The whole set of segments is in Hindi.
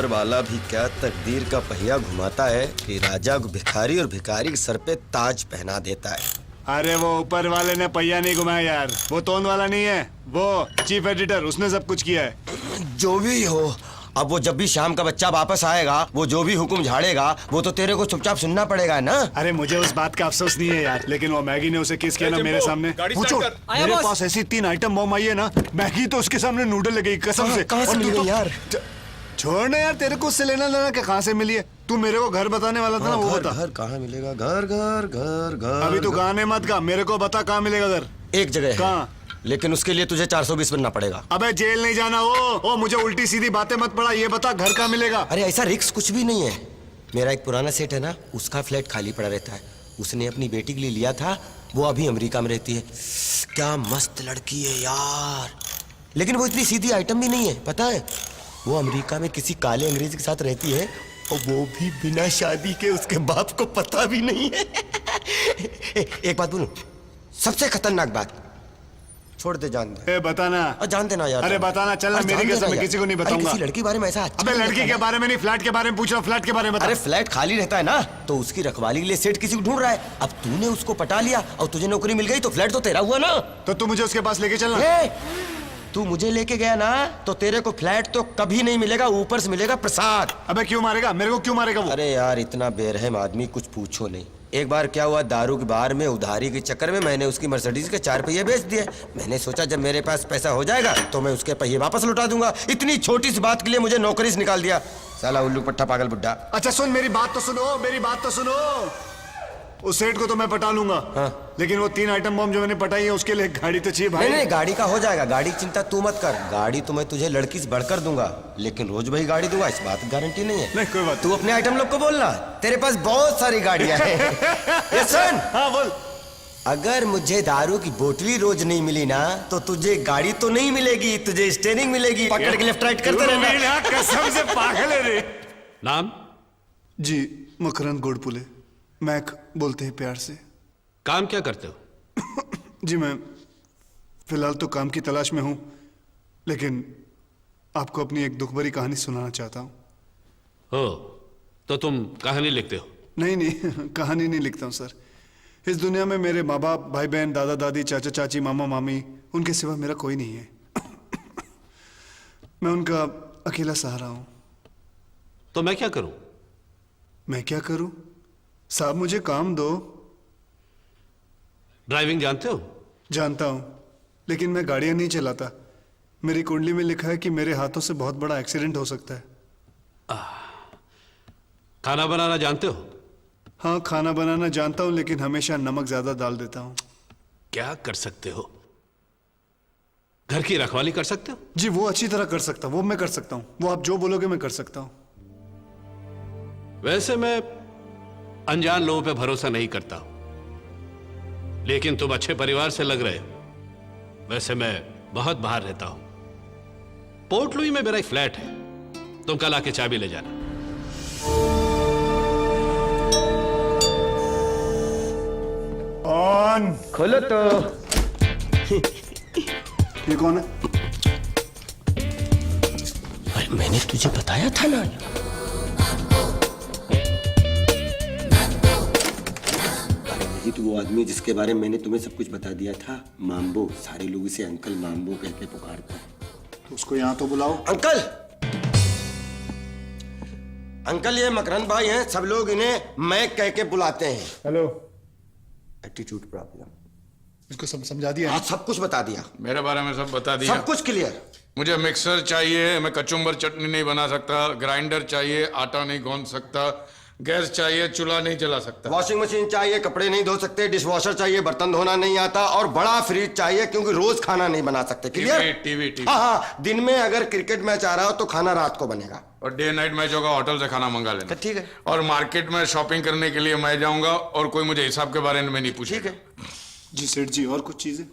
ऊपर वाला भी क्या तकदीर का पहिया घुमाता है कि राजा को भिखारी और भिखारी के सर पे ताज पहना देता है। अरे वो ऊपर वाले ने पहिया नहीं घुमाया यार, वो तोन वाला नहीं है, वो चीफ एडिटर, उसने सब कुछ किया है। जो भी हो, अब वो जब भी शाम का बच्चा वापस आएगा, वो जो भी हुक्म झाड़ेगा वो तो तेरे को चुपचाप सुनना पड़ेगा ना। अरे मुझे उस बात का अफसोस नहीं है यार, लेकिन वो मैगी ने उसे किस किया ना मेरे सामने। पूछो, मेरे पास ऐसी 3 आइटम बॉम्ब आई है ना, मैगी तो उसके सामने नूडल लगी कसम से। कहाँ से मिल गई यार? छोड़ ना यार, तेरे को उससे लेना लेना क्या, कहाँ से मिली है? तू मेरे को घर बताने वाला था ना, वो बता। घर कहाँ मिलेगा? घर घर घर घर। अभी तू गाने मत गा, मेरे को बता कहाँ मिलेगा घर। एक जगह है, कहाँ? लेकिन उसके लिए तुझे 420 बनना पड़ेगा। अबे जेल नहीं जाना। ओ मुझे उल्टी सीधी बातें मत पड़ा, ये बता घर कहाँ मिलेगा। अरे ऐसा रिक्स कुछ भी नहीं है। मेरा एक पुराना सेट है ना, उसका फ्लैट खाली पड़ा रहता है, उसने अपनी बेटी के लिए लिया था, वो अभी अमेरिका में रहती है। क्या मस्त लड़की है यार, लेकिन वो इतनी सीधी आइटम भी नहीं है, पता है? वो अमेरिका में किसी काले अंग्रेज के साथ रहती है, और वो भी बिना शादी के, उसके बाप को पता भी नहीं है। एक बात बोलूं, सबसे खतरनाक बात, छोड़ दे, जान दे। बताना। जान देना यार। अरे बताना, चलना, मेरी कसम, मैं किसी को नहीं बताऊंगा। किसी लड़की के बारे में ऐसा अबे लड़की के बारे में नहीं, फ्लैट के बारे में पूछ रहा हूं, फ्लैट के बारे में बता। अरे फ्लैट खाली रहता है ना, तो उसकी रखवाली के लिए सेठ किसी को ढूंढ रहा है। अब तूने उसको पटा लिया और तुझे नौकरी मिल गई, तो फ्लैट तो तेरा हुआ ना। तो तू मुझे उसके पास लेके चलना। तू मुझे लेके गया ना, तो तेरे को फ्लैट तो कभी नहीं मिलेगा, ऊपर से मिलेगा प्रसाद। अबे क्यों मारेगा मेरे को, क्यों मारेगा वो? अरे यार इतना बेरहम आदमी, कुछ पूछो नहीं। एक बार क्या हुआ, दारू की बार में उधारी के चक्कर में मैंने उसकी मर्सिडीज के 4 पहिए बेच दिए। मैंने सोचा जब मेरे पास पैसा हो जाएगा तो मैं उसके पहिए वापस लौटा दूंगा। इतनी छोटी सी बात के लिए मुझे नौकरी से निकाल दिया, साला उल्लू पट्टा पागल बुड्ढा। अच्छा सुन, मेरी बात तो सुनो, मेरी बात तो सुनो। उस सेठ को तो मैं पटा लूंगा, हाँ। लेकिन वो 3 आइटम बम जो मैंने पटाई है, उसके लिए गाड़ी तो चाहिए भाई। नहीं, गाड़ी का हो जाएगा, गाड़ी की चिंता तू मत कर। गाड़ी तो मैं तुझे लड़की से बढ़कर दूंगा, लेकिन रोज वही गाड़ी दूंगा, इस बात की गारंटी नहीं है। नहीं कोई बात। तू अपने आइटम लोग को बोलना, तेरे पास बहुत सारी गाड़ियां हैं। ये सुन। हाँ बोल। अगर मुझे दारू की बोतली रोज नहीं मिली ना, तो तुझे गाड़ी तो नहीं मिलेगी, तुझे स्टीयरिंग मिलेगी। पकड़ के लेफ्ट राइट करते रहना। कसम से पागल है रे। नाम? जी मकरंद गोडपुले, मैक बोलते हैं प्यार से। काम क्या करते हो? जी मैं फिलहाल तो काम की तलाश में हूं, लेकिन आपको अपनी एक दुख भरी कहानी सुनाना चाहता हूं। हो तो तुम कहानी लिखते हो? नहीं कहानी नहीं लिखता हूं सर। इस दुनिया में मेरे माँ बाप, भाई बहन, दादा दादी, चाचा चाची, मामा मामी, उनके सिवा मेरा कोई नहीं है। मैं उनका अकेला सहारा हूं। तो मैं क्या करूं? मैं क्या करूं? साहब मुझे काम दो। ड्राइविंग जानते हो? जानता हूं, लेकिन मैं गाड़ियां नहीं चलाता। मेरी कुंडली में लिखा है कि मेरे हाथों से बहुत बड़ा एक्सीडेंट हो सकता है। खाना बनाना जानते हो? हाँ खाना बनाना जानता हूं, लेकिन हमेशा नमक ज्यादा डाल देता हूं। क्या कर सकते हो? घर की रखवाली कर सकते हो? जी वो अच्छी तरह कर सकता हूं, वो मैं कर सकता हूं। वो आप जो बोलोगे मैं कर सकता हूं। वैसे मैं अनजान लोगों पे भरोसा नहीं करता, लेकिन तुम अच्छे परिवार से लग रहे हो। वैसे मैं बहुत बाहर रहता हूं, पोर्ट लुई में मेरा एक फ्लैट है, तुम कल आके चाबी ले जाना। ऑन खोलो तो। ये कौन है? अरे मैंने तुझे बताया था ना, ये तो वो आदमी जिसके बारे में मैंने तुम्हें सब कुछ बता दिया था, माम्बो। सारे लोग इसे अंकल माम्बो कह के पुकारते हैं। तो उसको यहाँ तो बुलाओ। अंकल, अंकल ये मकरंद भाई हैं, सब लोग इन्हें मैक कह के बुलाते हैं। हेलो। Attitude problem. इसको सब समझा दिया? आज सब कुछ बता दिया, मेरे बारे में सब बता दिया, सब कुछ क्लियर। मुझे मिक्सर चाहिए, मैं कचुम्बर चटनी नहीं बना सकता, ग्राइंडर चाहिए, आटा नहीं गूंद सकता, गैस चाहिए, चूल्हा नहीं जला सकता, वॉशिंग मशीन चाहिए, कपड़े नहीं धो सकते, डिश वॉशर चाहिए, बर्तन धोना नहीं आता, और बड़ा फ्रिज चाहिए क्योंकि रोज खाना नहीं बना सकते। क्लियर? टीवी। हाँ हाँ, दिन में अगर क्रिकेट मैच आ रहा हो तो खाना रात को बनेगा, और डे नाइट मैच होगा, होटल से खाना मंगा लेना। ठीक है। और मार्केट में शॉपिंग करने के लिए मैं जाऊंगा, और कोई मुझे हिसाब के बारे में नहीं पूछेगा। ठीक है जी सेठ जी। और कुछ चीजें?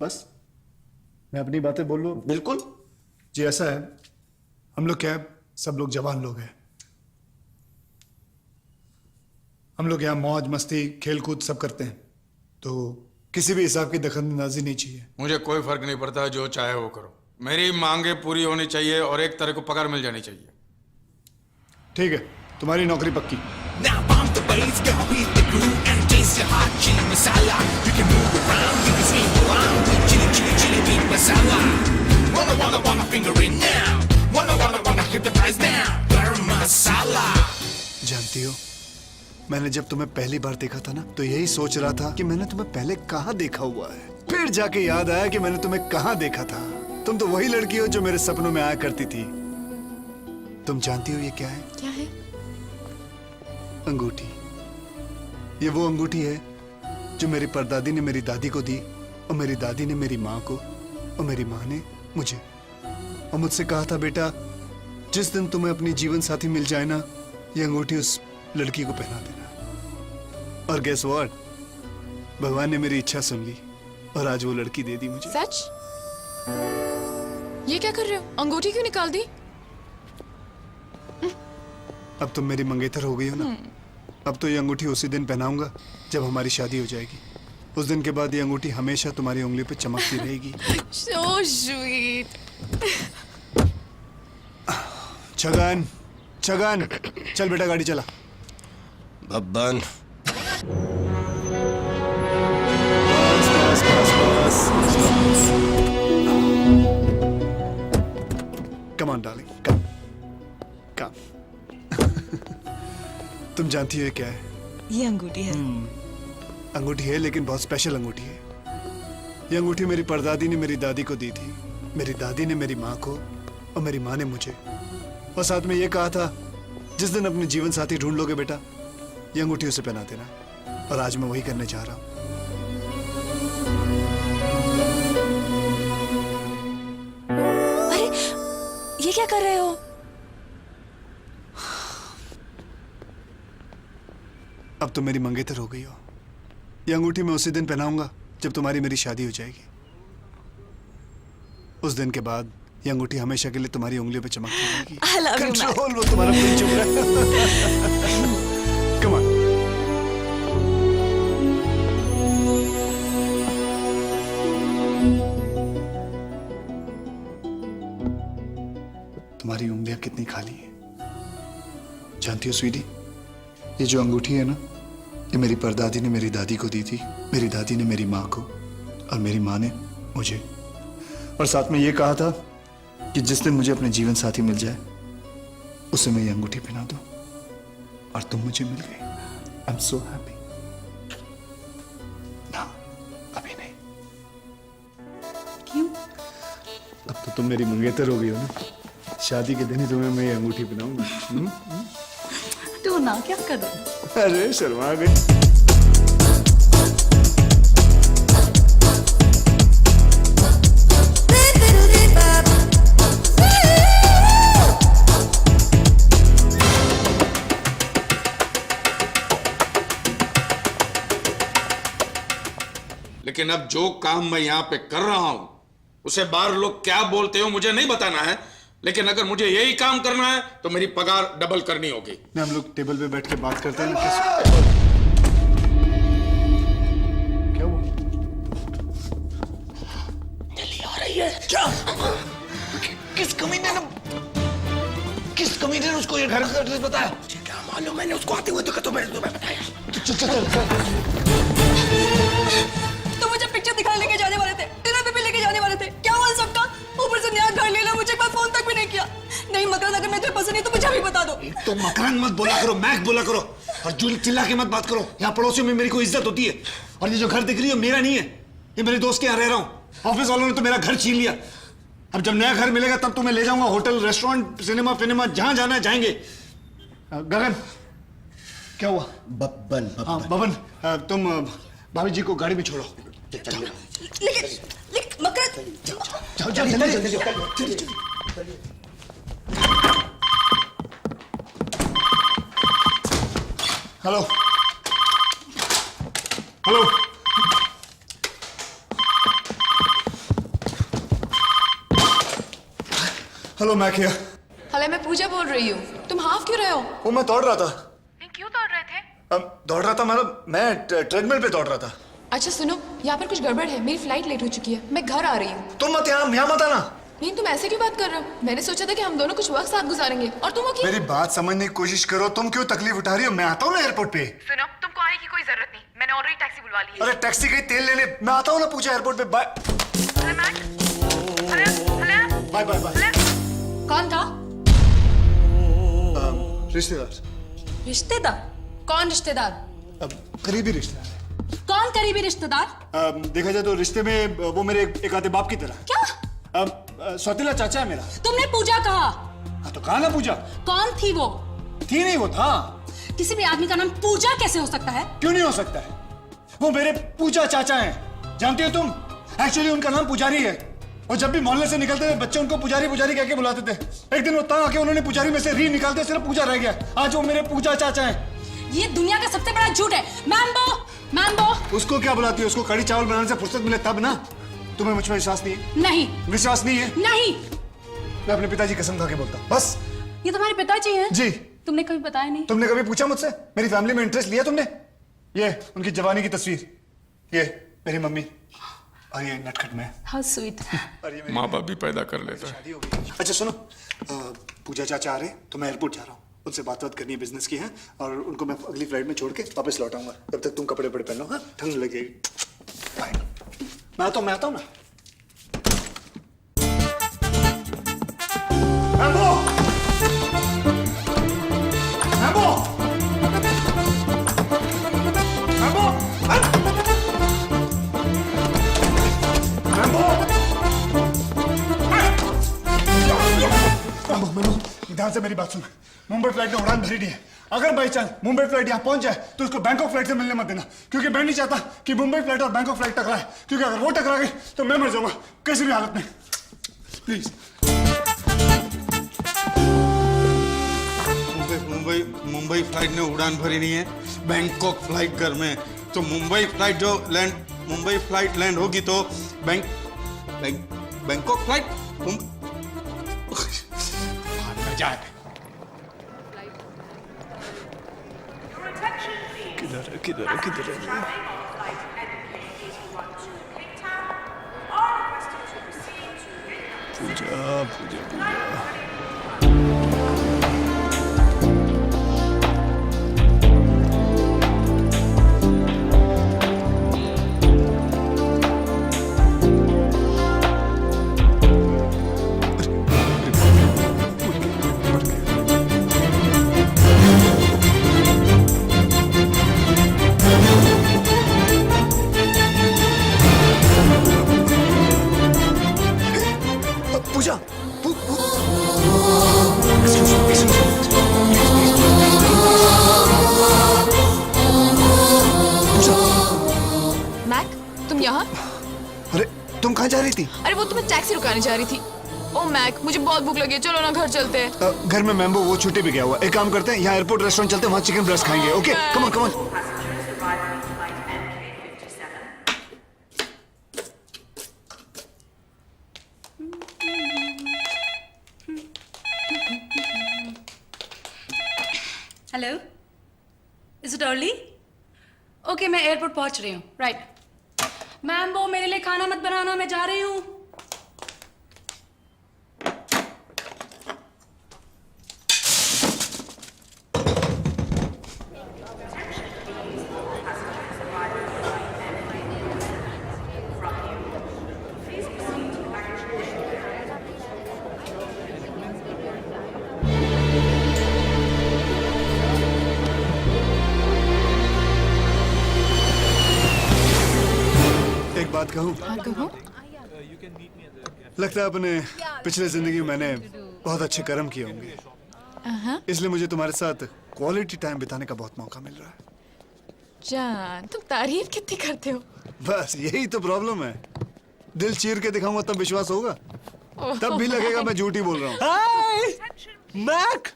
बस मैं अपनी बातें बोल लूं? बिल्कुल जी ऐसा है, हम लोग क्या है, सब लोग जवान लोग हैं। हम लोग यहाँ मौज मस्ती खेल कूद सब करते हैं, तो किसी भी हिसाब की दखलंदाजी नहीं चाहिए। मुझे कोई फर्क नहीं पड़ता, जो चाहे वो करो, मेरी मांगे पूरी होनी चाहिए और एक तरह को पगार मिल जानी चाहिए। ठीक है, तुम्हारी नौकरी पक्की। Now bump the bass, girl, beat the groove and taste your hot chili masala. You can move around, you can swing around with chili, chili, chili beat masala. Wanna finger it now. Wanna hypnotize now. Garam masala. जानती हो, मैंने जब तुम्हें पहली बार देखा था ना, तो यही सोच रहा था कि मैंने तुम्हें पहले कहाँ देखा हुआ है। फिर जाके याद आया कि मैंने तुम्हें कहाँ देखा था। तुम तो वही लड़की हो जो मेरे सपनों में आया करती थी। तुम जानती हो ये क्या है? क्या है? अंगूठी। ये वो अंगूठी है जो मेरी परदादी ने मेरी दादी को दी, और मेरी दादी ने मेरी माँ को, और मेरी माँ ने मुझे। और मुझसे कहा था, बेटा जिस दिन तुम्हें अपनी जीवन साथी मिल जाए ना, ये अंगूठी उस लड़की को पहना देना। और गेस व्हाट, भगवान ने मेरी इच्छा सुन ली और आज वो लड़की दे दी मुझे। सच? ये क्या कर रहे हो? अंगूठी क्यों निकाल दी? अब तुम मेरी मंगेतर हो गई हो ना। अब तो ये अंगूठी उसी दिन पहनाऊंगा जब हमारी शादी हो जाएगी। उस दिन के बाद ये अंगूठी हमेशा तुम्हारी उंगली पे चमकती रहेगी। So sweet. छगन, छगन, चल बेटा गाड़ी चला। बब्बन, बस, बस, बस। Come on, darling, come, come. तुम जानती हो ये क्या है? ये अंगूठी है। अंगूठी है, लेकिन बहुत स्पेशल अंगूठी है। ये अंगूठी मेरी परदादी ने मेरी दादी को दी थी, मेरी दादी ने मेरी माँ को, और मेरी माँ ने मुझे। और साथ में ये कहा था, जिस दिन अपने जीवन साथी ढूंढ लोगे बेटा, ये अंगूठी उसे पहना देना। और आज मैं वही करने जा रहा हूँ। अरे ये क्या कर रहे हो? अब तो मेरी मंगेतर हो गई हो। ये अंगूठी मैं उसी दिन पहनाऊंगा जब तुम्हारी मेरी शादी हो जाएगी। उस दिन के बाद ये अंगूठी हमेशा के लिए तुम्हारी उंगलियों पे चमकती रहेगी। I love you, Mac. Control, वो तुम्हारा पूरी चुप रहा। Come on. तुम्हारी उंगलियां कितनी खाली हैं। जानती हो स्वीटी, ये जो अंगूठी है ना, ये मेरी परदादी ने मेरी दादी को दी थी, मेरी दादी ने मेरी माँ को, और मेरी माँ ने मुझे। और साथ में ये कहा था कि जिस दिन मुझे अपने जीवन साथी मिल जाए, उसे मैं ये अंगूठी पहना दूं। और तुम मुझे मिल गई। I am so happy. ना, अभी नहीं। क्यों? अब तो तुम मेरी मंगेतर हो गई हो ना। शादी के दिन ही तुम्हें मैं ये अंगूठी पहनाऊंगा। तू ना क्या कर? अरे शर्मा गई। लेकिन अब जो काम मैं यहाँ पे कर रहा हूं, उसे बाहर लोग क्या बोलते हो मुझे नहीं बताना है, लेकिन अगर मुझे यही काम करना है तो मेरी पगार डबल करनी होगी। हम लोग टेबल पे बैठ के बात करते हैं ना। क्या हुआ? दिल्ली आ रही है क्या? किस कमीने ने उसको ये घर का एड्रेस बताया? क्या मालूम, मैंने उसको आते हुए देखा तो मैंने तुम्हें बताया। तो मुझे पिक्चर दिखाने लेके जाने वाले थे, डिनर पे भी लेके जाने वाले थे। क्या हुआ सबका? ऊपर से नया घर लेना, मुझे एक बार फोन तक भी नहीं किया। नहीं मकरंद, अगर मैं तुम्हें पसंद नहीं तो मुझे भी बता दो। तो मकरंद मत बोला करो, मैक बोला करो, और चिल्ला के मत बात करो। यहाँ पड़ोसियों में मेरी कोई इज्जत होती है। और ये जो घर दिख रही है मेरा नहीं है, ये मेरे दोस्त के यहाँ रह रहा हूँ। ऑफिस वालों ने तो मेरा घर छीन लिया। अब जब नया घर मिलेगा तब तुम्हें ले जाऊंगा होटल, रेस्टोरेंट, सिनेमा, जहां जाना है जाएंगे। गगन, क्या हुआ? बब्बन, हाँ बबन, तुम भाभी जी को गाड़ी में छोड़ो। लेकिन मकरंद, जाओ जल्दी। हेलो हेलो, हेलो मैं क्या? हले मैं पूजा बोल रही हूँ। तुम हाफ क्यों रहे हो? वो मैं दौड़ रहा था। क्यों दौड़ रहे थे? दौड़ रहा था, मतलब मैं ट्रेडमिल पे दौड़ रहा था। अच्छा सुनो, यहाँ पर कुछ गड़बड़ है। मेरी फ्लाइट लेट हो चुकी है, मैं घर आ रही हूँ। तुम मत यहाँ मत आना। नहीं, तुम ऐसे क्यों बात कर रहे हो? मैंने सोचा था कि हम दोनों कुछ वक्त साथ गुजारेंगे और तुम अकेले। मेरी बात समझने की कोशिश करो, तुम क्यों तकलीफ उठा रही हो? मैं आता हूँ ना एयरपोर्ट पे। सुनो, तुमको आने की कोई जरूरत नहीं, मैंने ऑलरेडी टैक्सी बुलवा ली है। अरे टैक्सी गई तेल लेने, मैं आता हूँ ना पूजा एयरपोर्ट पे। Bye hello Mac, hello bye bye bye. कौन था? रिश्तेदार, रिश्तेदार? कौन रिश्तेदार? करीबी रिश्तेदार। कौन करीबी रिश्तेदार? देखा जाए तो रिश्ते में वो मेरे एक आधे बाप की तरह। क्या? सौतेला चाचा है मेरा। तुमने पूजा कहा? हाँ तो कहा ना पूजा। कौन थी वो? थी नहीं, वो था। किसी भी आदमी का नाम पूजा कैसे हो सकता है? क्यों नहीं हो सकता है? वो मेरे पूजा चाचा हैं, जानती हो तुम? एक्चुअली उनका नाम पुजारी है और जब भी मोहल्ले से निकलते थे बच्चे उनको पुजारी पुजारी कह के बुलाते थे। एक दिन वो तंग आके उन्होंने पुजारी में से री निकालते सिर्फ पूजा रह गया। आज वो मेरे पूजा चाचा हैं। ये दुनिया का सबसे बड़ा झूठ है। Mambo, Mambo. उसको क्या बुलाती है? उसको कड़ी चावल बनाने से फुर्सत मिले तब ना। तुम्हें मुझ पर विश्वास नहीं है? नहीं। विश्वास नहीं है? नहीं। मैं अपने पिताजी कसम खा के बोलता हूँ, बस। ये तुम्हारे पिताजी हैं? जी। तुमने कभी बताया नहीं? तुमने कभी पूछा मुझसे? मेरी फैमिली में इंटरेस्ट लिया तुमने? ये उनकी जवानी की तस्वीर, ये मेरी मम्मी और ये नटखट मैं। How sweet. और ये मेरी माँ बाप भी पैदा कर लेता है। शादी हो गई। अच्छा सुनो, पूजा चाचा आ रहे हैं तो मैं एयरपोर्ट जा रहा हूँ। उनसे बात करनी है बिजनेस की है और उनको मैं अगली फ्लाइट में छोड़ के वापस लौट आऊंगा। तब तक तुम कपड़े पहन लो। हाँ, ठंड लगेगी। बाय। मैं आता हूँ ना। Mambo! Mambo! Mambo! Mambo! Mambo, ध्यान से मेरी बात सुन। मुंबई फ्लाइट ने उड़ान भरी दी है। अगर बाई चांस मुंबई फ्लाइट यहाँ पहुंच जाए तो उसको बैंकॉक फ्लाइट से मिलने मत देना, क्योंकि मैं नहीं चाहता कि मुंबई फ्लाइट और बैंकॉक फ्लाइट टकराए, क्योंकि अगर वो टकरा गई तो मैं मर जाऊंगा किसी भी हालत में। प्लीज। मुंबई फ्लाइट ने उड़ान भरी नहीं है, बैंकॉक फ्लाइट घर में। तो मुंबई फ्लाइट लैंड होगी तो बैंकॉक फ्लाइट जाए। किधर है? पूजा। पूजा, मैक, तुम यहाँ? अरे तुम कहाँ जा रही थी? अरे वो तुम्हें टैक्सी रुकाने जा रही थी। ओ मैक, मुझे बहुत भूख लगी है, चलो ना घर चलते हैं। घर में मैम्बो वो छुट्टी पे गया हुआ। एक काम करते हैं, यहाँ एयरपोर्ट रेस्टोरेंट चलते हैं, वहाँ चिकन ब्रेस्ट खाएंगे। Okay, come on. Hello, is it early? Okay, मैं एयरपोर्ट पहुंच रही हूँ। राइट। मैम्बो, मेरे लिए खाना मत बनाना, मैं जा रही हूँ। एक बात कहूँ? हाँ, कहो। लगता है अपने पिछले जिंदगी में मैंने बहुत अच्छे कर्म किए होंगे, इसलिए मुझे तुम्हारे साथ क्वालिटी टाइम बिताने का बहुत मौका मिल रहा है। जान, तुम तारीफ कितनी करते हो। बस यही तो प्रॉब्लम है। दिल चीर के दिखाऊंगा तब विश्वास होगा, तब भी लगेगा मैं झूठ ही बोल रहा हूँ। हाय मैक,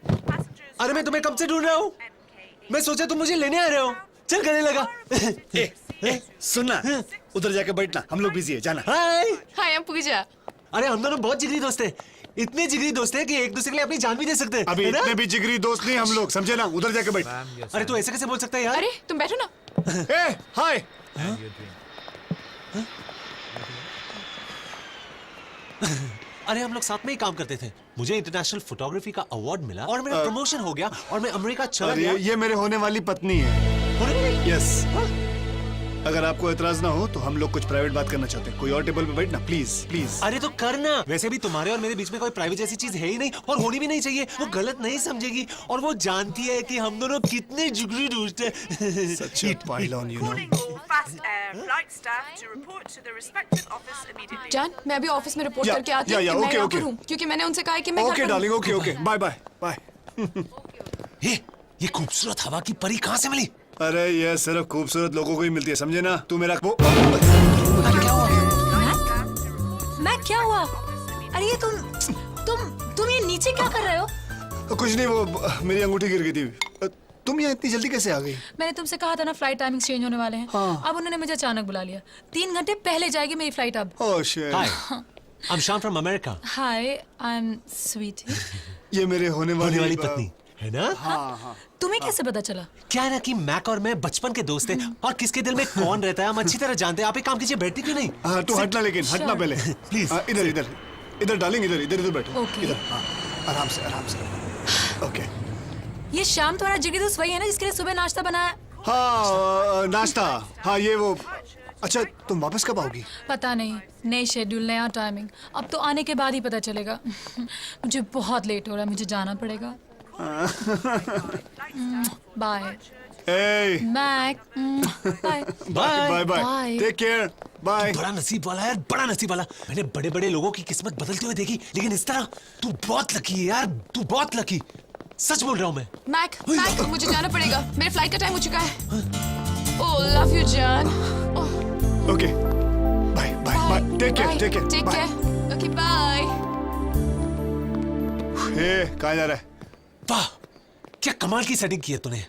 अरे मैं तुम्हें कब से ढूंढ रहा हूँ। मैं सोचा तुम मुझे लेने आ रहे हो। चल करने लगा। सुनना, उधर जाके बैठना, हम लोग बिजी है, जाना। हाय। हाय, हम पूजा। अरे हम दोनों बहुत जिगरी दोस्त हैं। इतने जिगरी दोस्त हैं कि एक दूसरे के लिए अपनी जान भी दे सकते हैं। अभी है ना? इतने भी जिगरी दोस्त नहीं हम लोग, समझे ना? उधर जाके बैठ। अरे तू ऐसे कैसे बोल सकता है यार? अरे तुम बैठो ना। ए, हाय। अरे हम लोग साथ में ही काम करते थे। मुझे इंटरनेशनल फोटोग्राफी का अवार्ड मिला और मेरा प्रमोशन हो गया और मैं अमेरिका चला और गया। ये मेरे होने वाली पत्नी है। यस। अगर आपको एतराज ना हो तो हम लोग कुछ प्राइवेट बात करना चाहते हैं। कोई और टेबल पे बैठना प्लीज प्लीज। अरे तो करना। वैसे भी तुम्हारे और मेरे बीच में कोई प्राइवेट जैसी चीज है ही नहीं और होनी भी नहीं चाहिए। वो गलत नहीं समझेगी और वो जानती है कि हम दोनों कितने जिगरी दोस्त हैं। Such a pylon, you know. Calling all fast air flight staff to report to the respective office immediately. जान, मैं अभी ऑफिस में रिपोर्ट या, करके आती या, हूँ या, कि मैं ओके, यहाँ ओके। पर हूँ, क्योंकि मैंने उनसे कहा है कि मैं घर ओके पर हूँ। Darling, okay okay, bye bye bye. ये खूबसूरत हवा की परी कहाँ से मिली? अरे ये सिर्फ खूबसूरत लोगों को ही मिलती है, समझे ना? तू मेरा वो मैं क्या हुआ? अरे ये तुम ये नीचे क्या कर रहे हो? कुछ नहीं, वो मेरी अंगूठी गिर गई थी। तुम यहाँ इतनी जल्दी कैसे आ गई? मैंने तुमसे कहा था ना फ्लाइट टाइमिंग चेंज होने वाले हैं। अब उन्होंने मुझे अचानक बुला लिया। 3 घंटे पहले जाएगी मेरी फ्लाइट अब। Oh shit. Hi, I am Sham from America. Hi, I am Sweety. ये मेरे होने वाली पत्नी है ना? हाँ। तुम्हें कैसे पता चला? क्या है ना कि मैक और मैं बचपन के दोस्त हैं और किसके दिल में कौन रहता है हम अच्छी तरह जानते हैं। आप एक काम कीजिए, बैठती क्यों नहीं? हाँ तू हटना, लेकिन हटना पहले Please. इधर इधर इधर डार्लिंग, इधर इधर इधर बैठो। Okay. इधर हाँ, आराम से। ओके। ये शाम तुम्हारा जिगरी दोस्त वही है ना जिसके लिए सुबह नाश्ता बनाया? हाँ नाश्ता। हाँ ये वो। अच्छा तुम वापस कब आओगी? पता नहीं, नई शेड्यूल, नया टाइमिंग। अब तो आने के बाद ही पता चलेगा। मुझे बहुत लेट हो रहा है, मुझे जाना पड़ेगा। बाय ए मैक। Bye bye bye, Bye. Take care, bye. बड़ा नसीब वाला यार, बड़ा नसीब वाला। मैंने बड़े बड़े लोगों की किस्मत बदलते हुए देखी, लेकिन इस तरह तू बहुत लकी है यार, तू बहुत लकी। सच बोल रहा हूँ मैं। मैक, मुझे जाना पड़ेगा। मेरे फ्लाइट का टाइम हो चुका है। ओह, लव यू जान। Okay bye bye bye, take care, take care, take bye. Care. Okay, bye. कहाँ जा रहा है? वाह, क्या कमाल की सेटिंग की है तूने।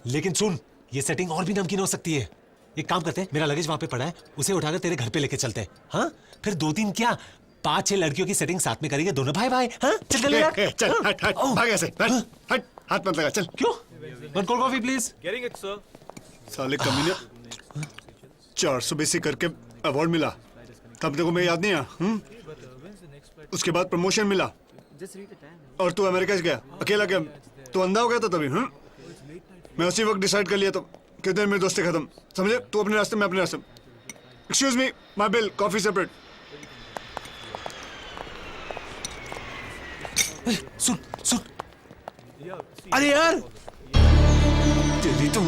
लेकिन सुन, ये सेटिंग और भी नमकीन हो सकती है। एक काम करते हैं, मेरा लगेज वहां पे पड़ा है, उसे उठाकर तेरे घर पे लेके चलते हैं। हाँ, फिर 2-3 क्या 5-6 लड़कियों की सेटिंग साथ में करेंगे दोनों भाई भाई। हाँ, चल चल यार। चल हट हट, भाग ऐसे, हट, हाथ मत लगा, चल। क्यों? 1 कोल्ड कॉफी प्लीज। साले कमीने, 400 बेसिक करके अवार्ड मिला, तब देखो मैं याद नहीं आया। उसके बाद प्रमोशन मिला और तू अमेरिका गया अकेला। क्या तू अंधा हो गया था तभी? मैं उसी वक्त डिसाइड कर लिया था कि देर मेरी दोस्ती खत्म, समझे? तू अपने रास्ते, मैं अपने रास्ते। Excuse me, my bill, coffee separate. सुन सुन, अरे यार तेरी तो